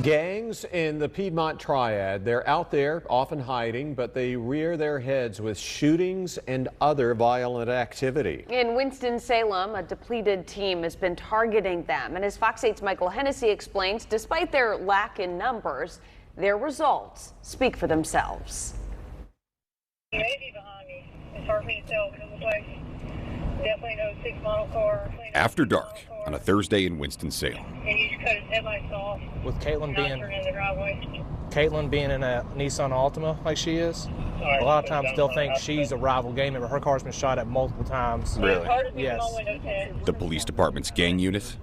Gangs in the Piedmont Triad, they're out there, often hiding, but they rear their heads with shootings and other violent activity. In Winston-Salem, a depleted team has been targeting them. And as Fox 8's Michael Hennessy explains, despite their lack in numbers, their results speak for themselves. He may be behind me. It's hard for me to tell because it's like definitely no 6 model car. After dark on a Thursday in Winston-Salem. And he just cut his headlights off. With Caitlin being in a Nissan Altima like she is, a lot of times they'll think she's a rival gang member. Her car's been shot at multiple times. Really? Yes. The police department's gang unit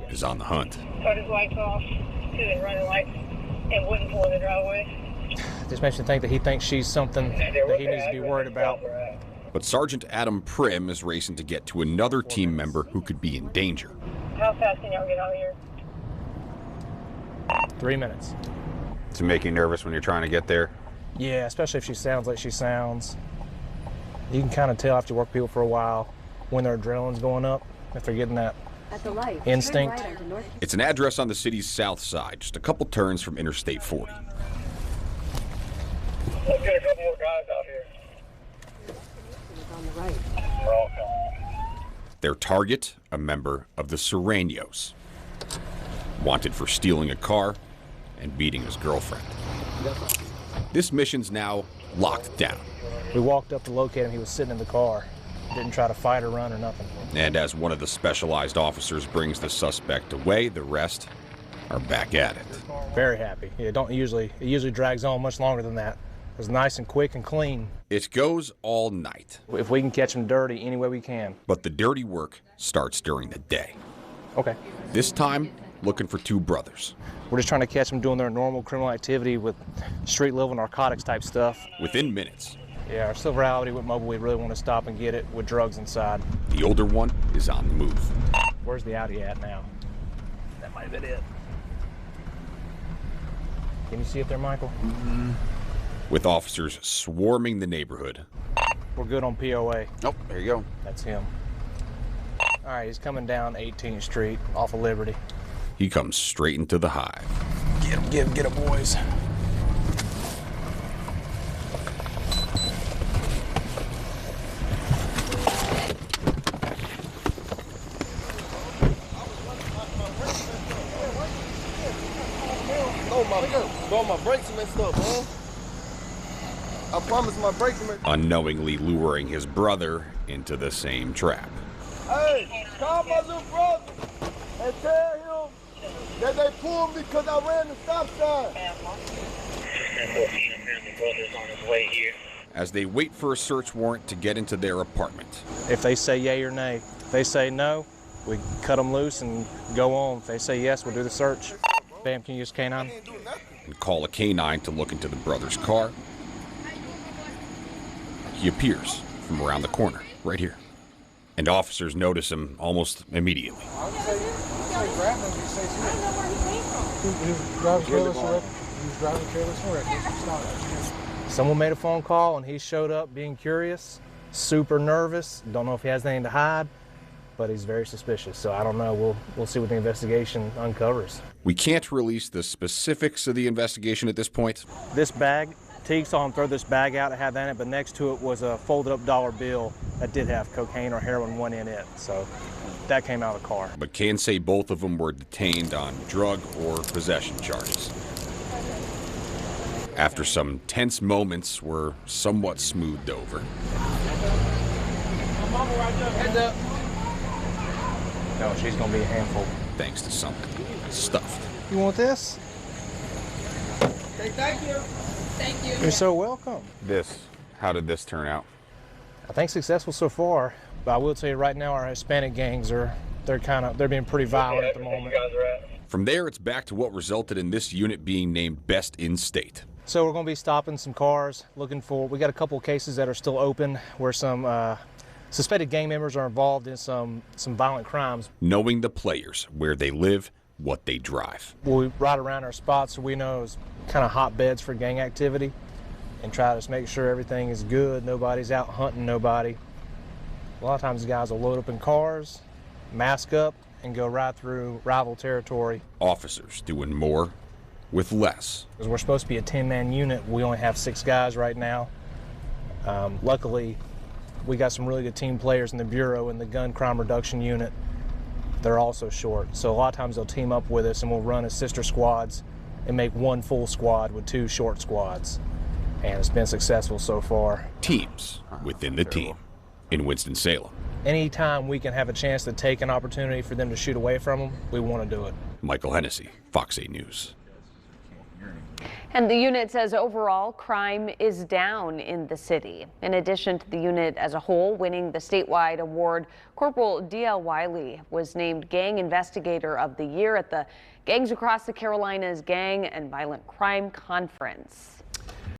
is on the hunt. Cut his lights off to the running lights and wouldn't pull in the driveway. Just makes me think that he thinks she's something that he needs to be worried about. But Sergeant Adam Prim is racing to get to another team member who could be in danger. How fast can y'all get out of here? 3 minutes. To make you nervous when you're trying to get there? Yeah, especially if she sounds like she sounds. You can kind of tell after you work with people for a while when their adrenaline's going up, if they're getting that instinct. It's an address on the city's south side, just a couple turns from Interstate 40. Let's get a couple more guys out here. We're all coming. Their target, a member of the Serranos, wanted for stealing a car and beating his girlfriend. This mission's now locked down. We walked up to locate him. He was sitting in the car. Didn't try to fight or run or nothing. And as one of the specialized officers brings the suspect away, the rest are back at it. Very happy. Yeah, it usually drags on much longer than that. It was nice and quick and clean. It goes all night. If we can catch him dirty any way we can. But the dirty work starts during the day. Okay. This time, looking for two brothers. We're just trying to catch them doing their normal criminal activity with street level narcotics type stuff. Within minutes. Yeah, our Silver Alley with Mobile, we really want to stop and get it with drugs inside. The older one is on the move. Where's the Audi at now? That might have been it. Can you see it there, Michael? Mm-hmm. With officers swarming the neighborhood. We're good on POA. Oh, there you go. That's him. All right, he's coming down 18th Street off of Liberty. He comes straight into the hive. Get him, boys. My brakes are messed up, man. I promise my brakes are messed up. Unknowingly luring his brother into the same trap. Hey, call my little brother and tell him that they pulled me because I ran the stop sign. As they wait for a search warrant to get into their apartment. If they say yay or nay, if they say no, we cut them loose and go on. If they say yes, we'll do the search. Bam, can you use K9? And call a K9 to look into the brother's car. He appears from around the corner, right here. And officers notice him almost immediately. Someone made a phone call and he showed up being curious, super nervous, don't know if he has anything to hide, but he's very suspicious. So I don't know, we'll see what the investigation uncovers. We can't release the specifics of the investigation at this point. This bag, Teague saw him throw this bag out, it had that in it, but next to it was a folded up dollar bill that did have cocaine or heroin one in it. So that came out of the car. But can say both of them were detained on drug or possession charges. After some tense moments were somewhat smoothed over. Heads up. No, she's gonna be a handful. Thanks to something stuffed. You want this? Hey, thank you. Thank you. You're so welcome. How did this turn out? I think successful so far, but I will tell you right now, our Hispanic gangs they're being pretty violent at the moment. From there, it's back to what resulted in this unit being named Best in State. So we're going to be stopping some cars, we got a couple of cases that are still open where some suspected gang members are involved in some violent crimes. Knowing the players, where they live, what they drive. We ride around our spots so we know it's kind of hotbeds for gang activity and try to just make sure everything is good, nobody's out hunting nobody. A lot of times the guys will load up in cars, mask up, and go right through rival territory. Officers doing more with less. Because we're supposed to be a 10-man unit, we only have 6 guys right now. Luckily, we got some really good team players in the Bureau and the gun crime reduction unit. They're also short. So a lot of times they'll team up with us and we'll run as sister squads and make one full squad with 2 short squads. And it's been successful so far. Teams within the team in Winston-Salem. Anytime we can have a chance to take an opportunity for them to shoot away from them, we want to do it. Michael Hennessy, Fox 8 News. And the unit says overall crime is down in the city. In addition to the unit as a whole winning the statewide award, Corporal D.L. Wiley was named Gang Investigator of the Year at the Gangs Across the Carolinas Gang and Violent Crime Conference.